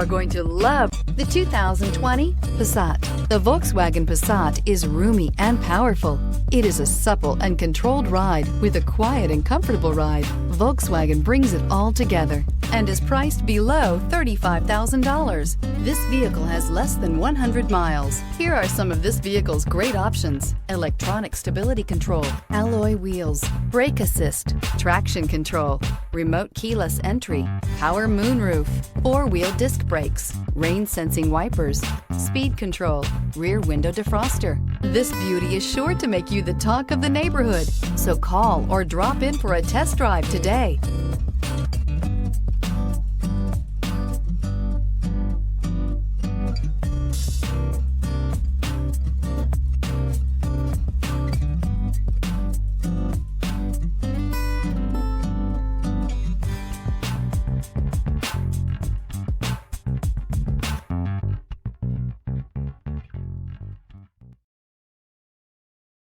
are going to love the 2020 Passat. The Volkswagen Passat is roomy and powerful. It is a supple and controlled ride with a quiet and comfortable ride. Volkswagen brings it all together and is priced below $35,000. This vehicle has less than 100 miles. Here are some of this vehicle's great options: electronic stability control, alloy wheels, brake assist, traction control, remote keyless entry, power moonroof, four-wheel disc brakes, rain sensing wipers, speed control, rear window defroster. This beauty is sure to make you the talk of the neighborhood. So call or drop in for a test drive today.